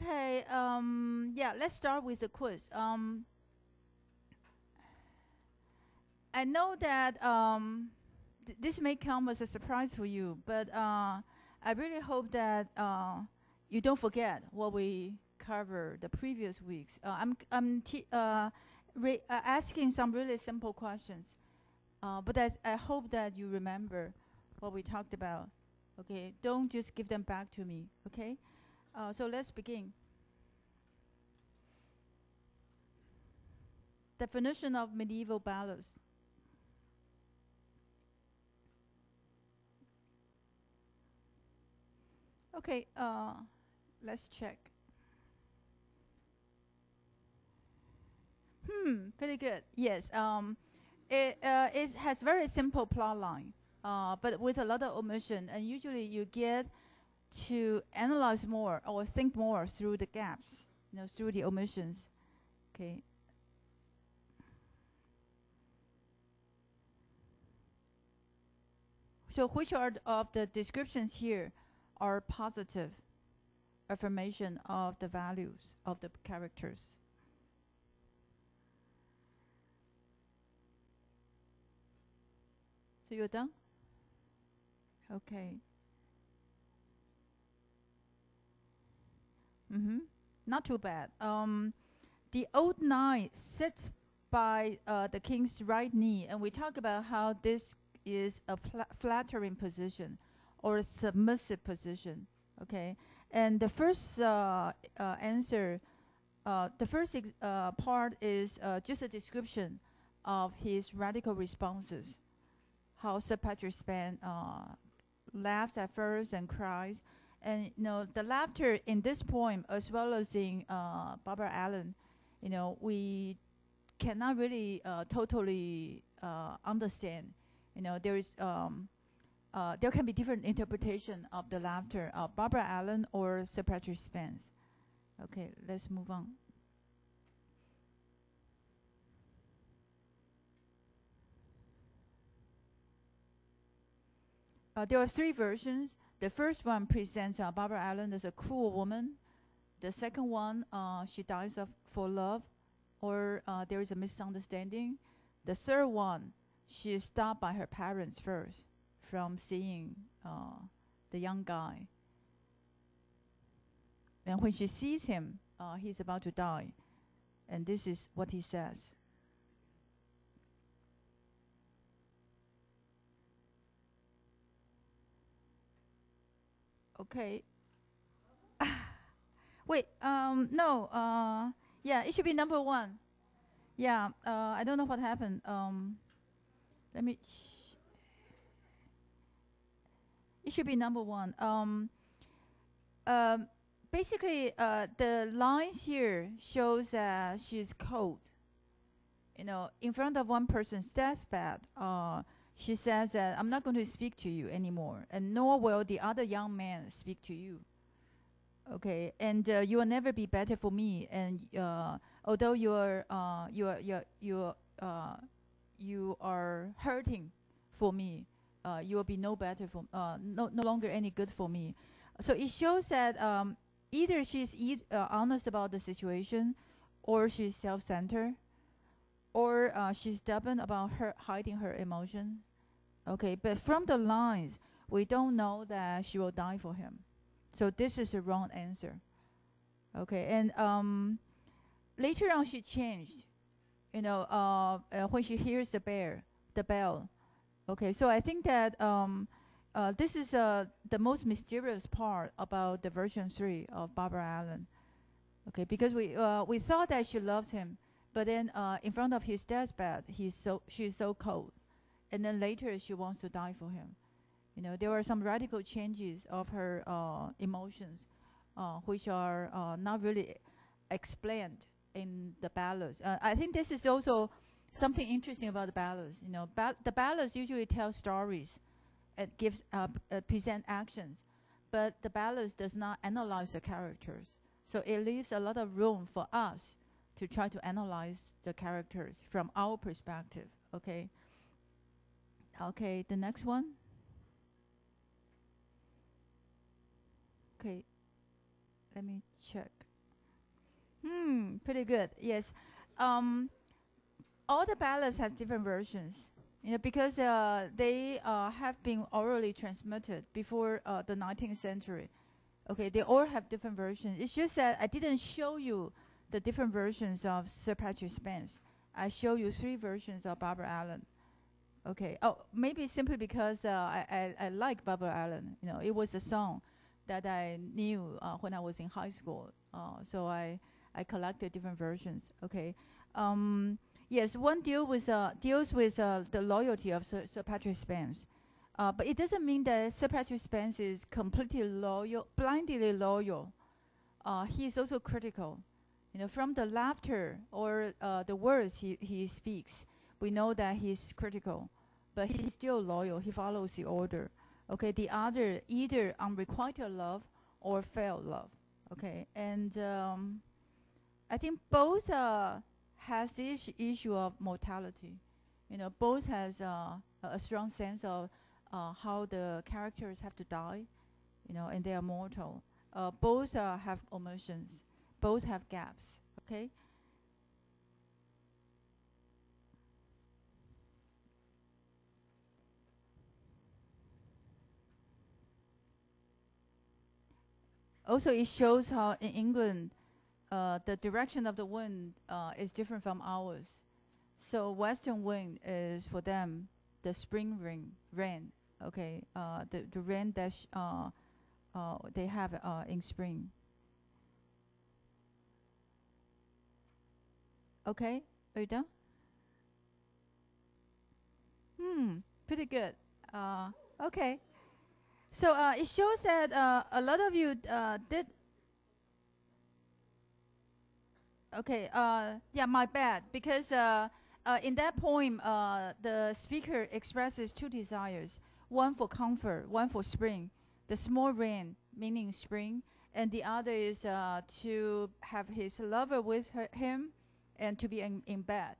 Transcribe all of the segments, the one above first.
Okay, yeah, let's start with the quiz. I know that this may come as a surprise for you, but I really hope that you don't forget what we covered the previous weeks. I'm asking some really simple questions, but I hope that you remember what we talked about. Okay, don't just give them back to me. Okay, so let's begin. Definition of medieval ballads. Okay, let's check. Pretty good. Yes. It has very simple plot line, but with a lot of omission, and usually you get to analyze more or think more through the gaps, through the omissions. Okay. So which are of the descriptions here are positive affirmation of the values of the characters? So you're done? Okay. Not too bad. The old knight sits by the king's right knee, and we talk about how this is a flattering position or a submissive position. Okay, and the first answer, the first part is just a description of his radical responses. How Sir Patrick Span laughs at first and cries, and the laughter in this poem as well as in Barbara Allen, we cannot really totally understand. There is there can be different interpretation of the laughter of Barbara Allen or Sir Patrick Spence. Okay, let's move on. There are three versions. The first one presents Barbara Allen as a cruel woman. The second one, she dies for love, or there is a misunderstanding. The third one, she is stopped by her parents first from seeing the young guy. And when she sees him, he's about to die. And this is what he says. Okay. Wait, no, yeah, it should be number one. Yeah, I don't know what happened. Let me. It should be number one. Basically, the lines here shows that she's cold. In front of one person's deathbed, she says that I'm not going to speak to you anymore, and nor will the other young man speak to you. Okay, and you will never be better for me. And although you are hurting for me, you will be no better for no longer any good for me. So it shows that either she's honest about the situation, or she's self-centered, or she's stubborn about hiding her emotion. Okay, but from the lines, we don't know that she will die for him. So this is a wrong answer. Okay, and later on she changed. When she hears the bell. Okay, so I think that this is the most mysterious part about the version 3 of Barbara Allen. Okay, because we saw that she loved him, but then in front of his deathbed, she's so cold, and then later she wants to die for him. There are some radical changes of her emotions, which are not really explained in the ballads. I think this is also something interesting about the ballads. The ballads usually tell stories and present actions, but the ballads does not analyze the characters. So it leaves a lot of room for us to try to analyze the characters from our perspective. Okay. Okay, the next one. Okay, let me check. Pretty good. Yes. All the ballads have different versions, because they have been orally transmitted before the 19th century. Okay, they all have different versions. It's just that I didn't show you the different versions of Sir Patrick Spence. I show you 3 versions of Barbara Allen. Okay. Oh, maybe simply because I like Barbara Allen. It was a song that I knew when I was in high school. So I collected different versions. Okay. Yes, one deals with the loyalty of Sir Patrick Spence. But it doesn't mean that Sir Patrick Spence is completely loyal, blindly loyal. He is also critical. From the laughter or the words he speaks, we know that he's critical, but he's still loyal. He follows the order. Okay, the other either unrequited love or failed love. Okay, and I think both has this issue of mortality. Both has a strong sense of how the characters have to die, and they are mortal. Both have omissions. Both have gaps. Okay. Also, it shows how in England, the direction of the wind is different from ours. So western wind is for them the spring rain. Okay, the rain that they have in spring. Okay, are you done? Pretty good. Okay. So it shows that a lot of you did. Okay. Yeah, my bad. Because in that poem, the speaker expresses 2 desires: one for comfort, one for spring, the small rain, meaning spring, and the other is to have his lover with him, and to be in bed.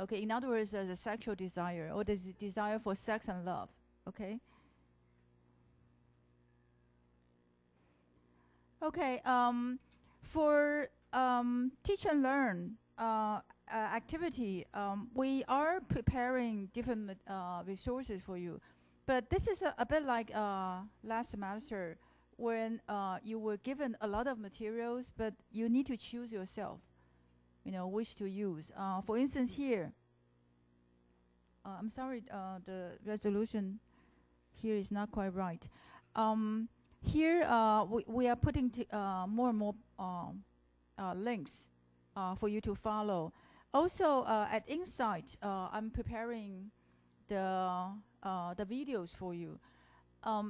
Okay. In other words, the sexual desire, or the desire for sex and love. Okay. Okay, for teach and learn activity, we are preparing different resources for you. But this is a bit like last semester when you were given a lot of materials, but you need to choose yourself, which to use. For instance, here, I'm sorry, the resolution here is not quite right. Here, we are putting more and more links for you to follow. Also, at Insight, I'm preparing the videos for you.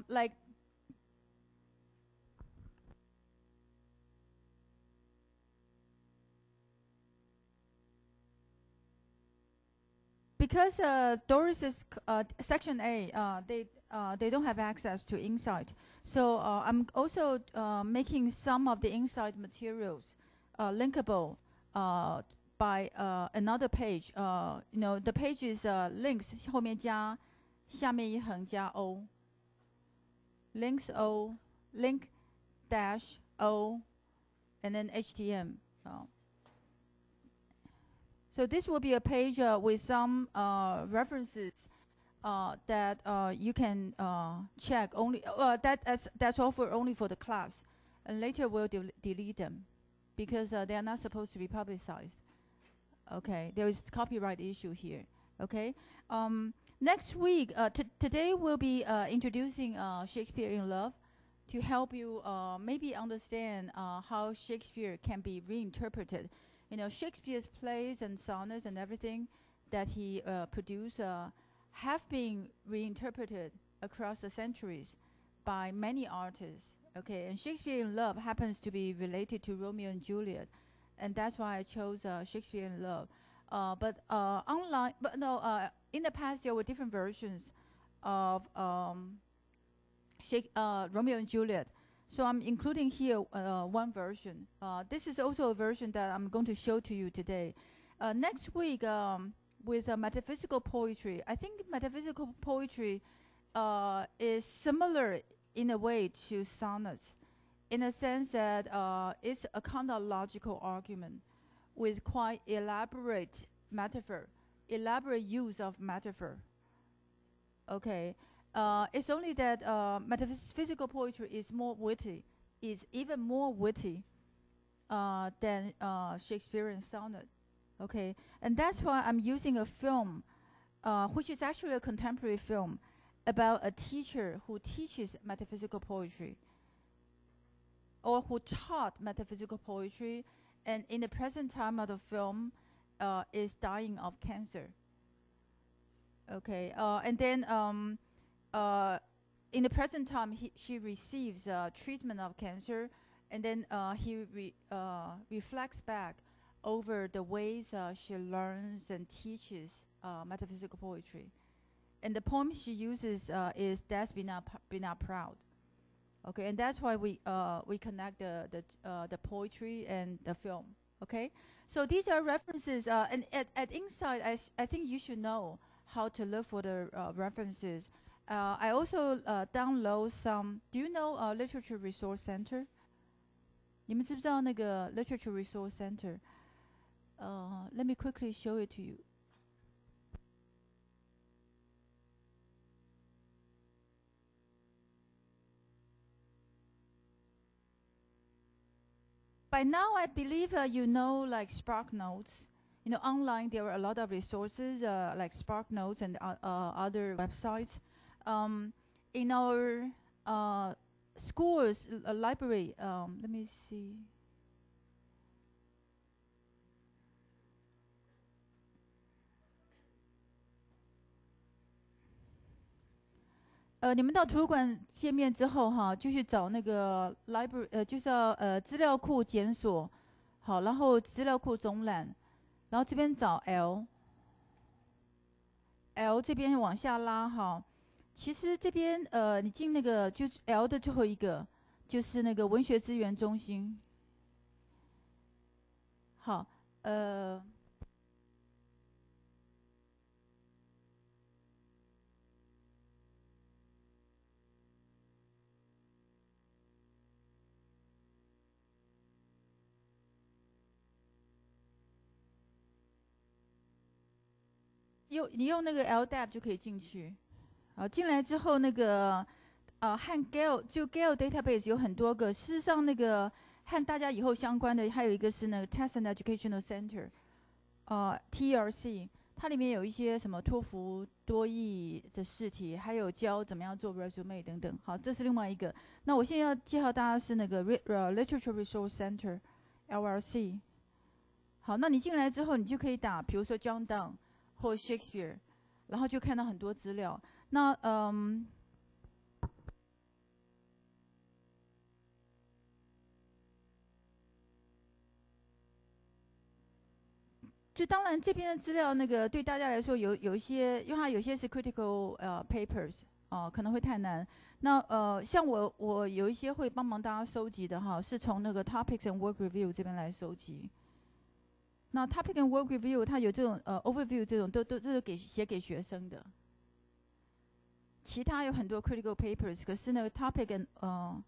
Like because Doris's section A, they don't have access to Insight. So I'm also making some of the Insight materials linkable by another page. The page is links 后面加下面一横加 O. Links O, link dash O, and then HTM. So this will be a page with some references that you can check only. That's offered only for the class, and later we'll delete them because they are not supposed to be publicized. Okay, there is copyright issue here. Okay, next week, today we'll be introducing Shakespeare in Love to help you maybe understand how Shakespeare can be reinterpreted. Shakespeare's plays and sonnets and everything that he produced have been reinterpreted across the centuries by many artists. Okay, and Shakespeare in Love happens to be related to Romeo and Juliet, and that's why I chose Shakespeare in Love. In the past there were different versions of Romeo and Juliet. So I'm including here one version. This is also a version that I'm going to show to you today. Next week, with metaphysical poetry, I think metaphysical poetry is similar in a way to sonnets, in a sense that it's a kind of logical argument with quite elaborate metaphor, elaborate use of metaphor. Okay, it's only that metaphysical poetry is more witty, is even more witty than Shakespearean sonnet. Okay, and that's why I'm using a film, which is actually a contemporary film, about a teacher who teaches metaphysical poetry, or who taught metaphysical poetry, and in the present time of the film is dying of cancer. Okay, and then in the present time she receives treatment of cancer, and then he reflects back over the ways she learns and teaches metaphysical poetry. And the poem she uses is "Death Be Not Proud." Okay, and that's why we connect the poetry and the film. Okay, so these are references, and at Insight, I think you should know how to look for the references. I also download some. Do you know Literature Resource Center? 你们知不知道那个 Literature Resource Center? Let me quickly show it to you. By now, I believe you know like Spark Notes. You know, online there are a lot of resources like Spark Notes and other websites. In our schools library, let me see. 你们到图书馆界面之后哈，就去找那个 library， 就是要资料库检索，好，然后资料库总览，然后这边找 L 这边往下拉哈。其实这边你进那个就是 L 的最后一个，就是那个文学资源中心。好，你用那个 LDAP 就可以进去。进来之后那个和 Gale 就 Gale database 有很多个，事实上那个和大家以后相关的还有一个是那个 Test and Educational Center， TRC， 它里面有一些什么托福、多益的试题，还有教怎么样做 resume 等等。好，这是另外一个。那我现在要介绍大家是那个Literature Resource Center LRC。好，那你进来之后，你就可以打，比如说 John Donne 或 Shakespeare， 然后就看到很多资料。那就当然这边的资料那个对大家来说有一些，因为它有些是 critical papers 可能会太难。那像我有一些会帮忙大家收集的哈，是从那个 Topics and Work Review 这边来收集。那 Topic and Work Review 它有这种overview 这种都是写给学生的。其他有很多 critical papers， 可是那个 Topic and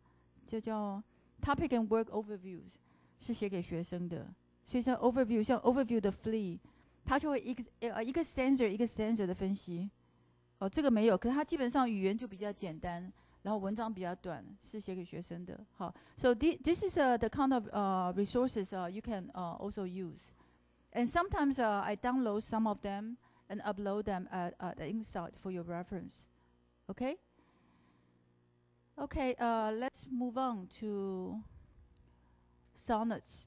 就叫 Topic and Work Overviews 是写给学生的。所以像 overview 像 overview 的 Flea， 它就会一个 stanza 一个 stanza 的分析。这个没有，可是它基本上语言就比较简单，然后文章比较短，是写给学生的。好 ，so this is the kind of resources you can also use, and sometimes I download some of them and upload them at Insight for your reference. Okay. Okay. Let's move on to sonnets.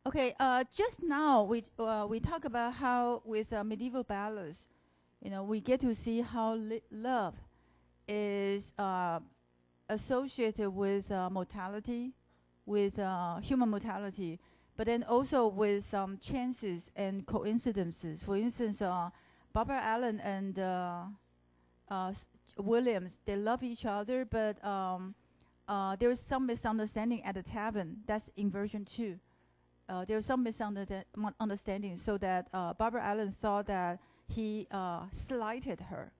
Okay, just now we talk about how with medieval ballads, we get to see how love is associated with mortality, with human mortality, but then also with some chances and coincidences. For instance, Barbara Allen and Williams, they love each other, but there is some misunderstanding at the tavern. That's in version 2. There was some misunderstanding, so that Barbara Allen thought that he slighted her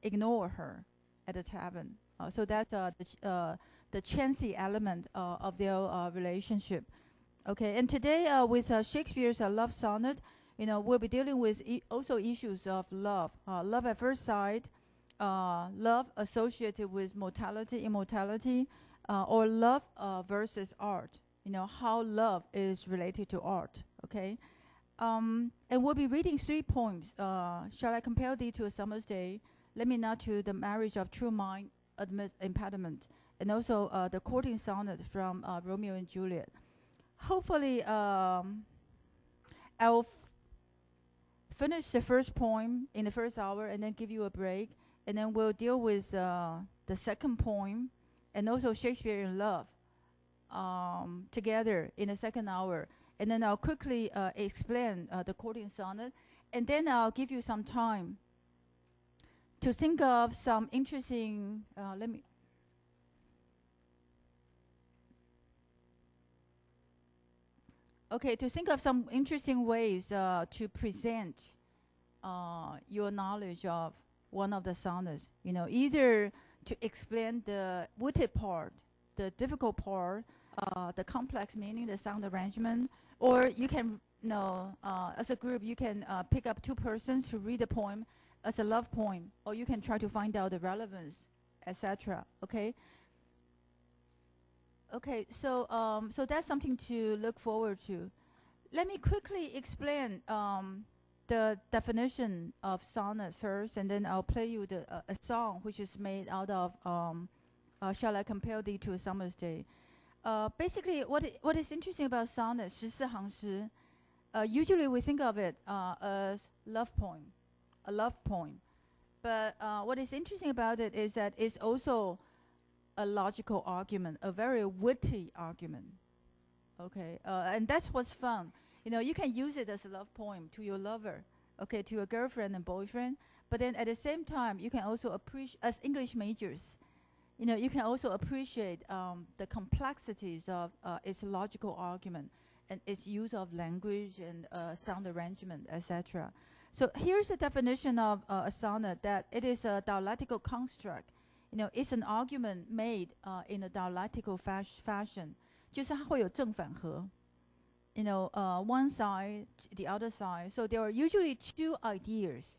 ignore her at the tavern. So that's the chancy element of their relationship. Okay, and today with Shakespeare's love sonnet, we'll be dealing with also issues of love, love at first sight, love associated with mortality, immortality, or love versus art. How love is related to art. Okay, and we'll be reading 3 poems. Shall I compare thee to a summer's day? Let me not to the marriage of true mind admit impediment, and also the courting sonnet from Romeo and Juliet. Hopefully, I'll finish the first poem in the first hour and then give you a break, and then we'll deal with the second poem and also Shakespeare in Love together in the second hour. And then I'll quickly explain the courting sonnet, and then I'll give you some time to think of some interesting, to think of some interesting ways to present your knowledge of one of the sonnets. Either to explain the witty part, the difficult part, the complex meaning, the sound arrangement, or you can, as a group, you can pick up 2 persons to read the poem as a love poem, or you can try to find out the relevance, etc. Okay. Okay, so that's something to look forward to. Let me quickly explain the definition of sonnet first, and then I'll play you a song which is made out of Shall I Compare Thee to a Summer's Day. Basically, what is interesting about sonnet, 14行诗, usually we think of it as love poem, a love poem. But what is interesting about it is that it's also a logical argument, a very witty argument. Okay, and that's what's fun. You can use it as a love poem to your lover, okay, to your girlfriend and boyfriend. But then at the same time, you can also appreciate, as English majors, you can also appreciate the complexities of its logical argument and its use of language and sound arrangement, etc. So here's the definition of a sonnet, that it is a dialectical construct. It's an argument made in a dialectical fashion. 就是它会有正反合. One side, the other side. So there are usually 2 ideas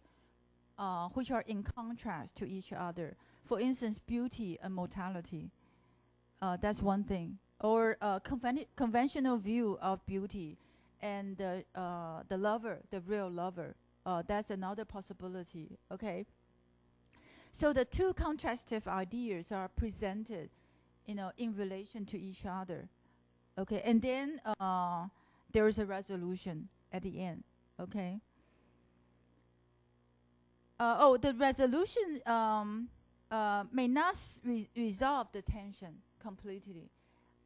which are in contrast to each other. For instance, beauty and mortality. That's one thing. Or conventional view of beauty and the lover, the real lover. That's another possibility. Okay. So the 2 contrastive ideas are presented, in relation to each other. Okay, and then there is a resolution at the end. Okay. The resolution may not resolve the tension completely.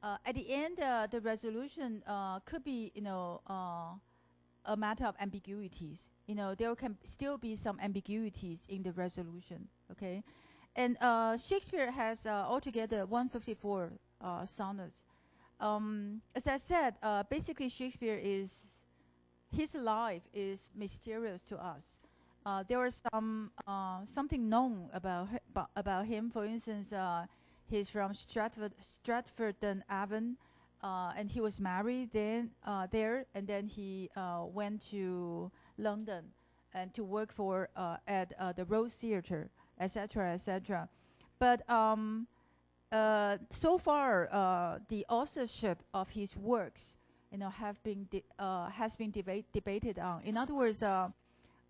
At the end, the resolution could be, a matter of ambiguities. There can still be some ambiguities in the resolution. Okay, and Shakespeare has altogether 154 sonnets. As I said, basically Shakespeare his life is mysterious to us. There is something known about him. For instance, he's from Stratford-on-Avon, and he was married there, and then he went to London and to work at the Rose Theatre, etc., etc. But so far, the authorship of his works, has been debated on. In other words, a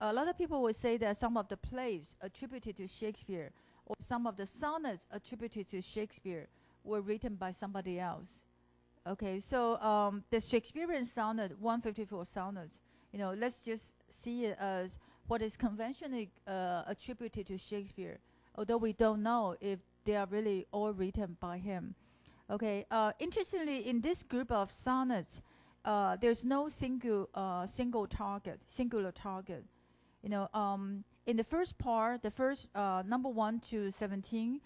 lot of people would say that some of the plays attributed to Shakespeare or some of the sonnets attributed to Shakespeare were written by somebody else. Okay, so the Shakespearean sonnet, 154 sonnets, let's just see it as what is conventionally attributed to Shakespeare, although we don't know if they are really all written by him. Okay, interestingly, in this group of sonnets, there's no singular target. In the first part, the first number 1 to 17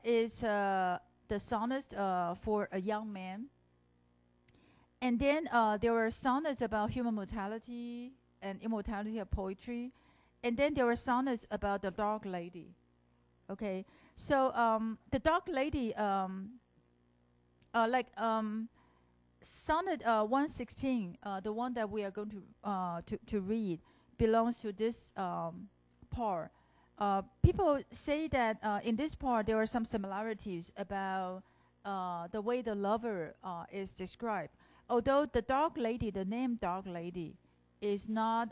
is the sonnets for a young man. And then there are sonnets about human mortality and immortality of poetry. And then there are sonnets about the dark lady. Okay, so the Dark Lady, Sonnet 116, the one that we are going to read, belongs to this part. People say that in this part there are some similarities about the way the lover is described. Although the Dark Lady, the name Dark Lady, is not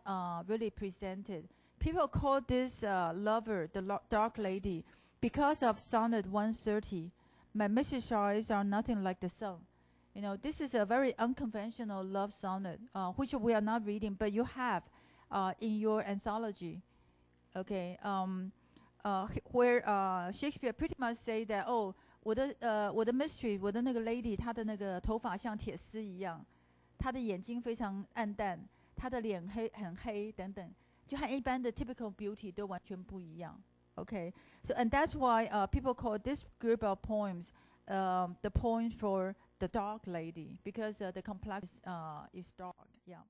really presented. People call this lover the Dark Lady because of Sonnet 130. My mischievous eyes are nothing like the sun. You know, this is a very unconventional love sonnet, which we are not reading, but you have in your anthology. Okay, where Shakespeare pretty much say that, oh, 我的 mystery， 我的那个 lady， 她的那个头发像铁丝一样，她的眼睛非常暗淡，她的脸很黑等等，就和一般的 typical beauty 都完全不一样。Okay, so and that's why people call this group of poems the poem for the dark lady, because the complex is dark. Yeah.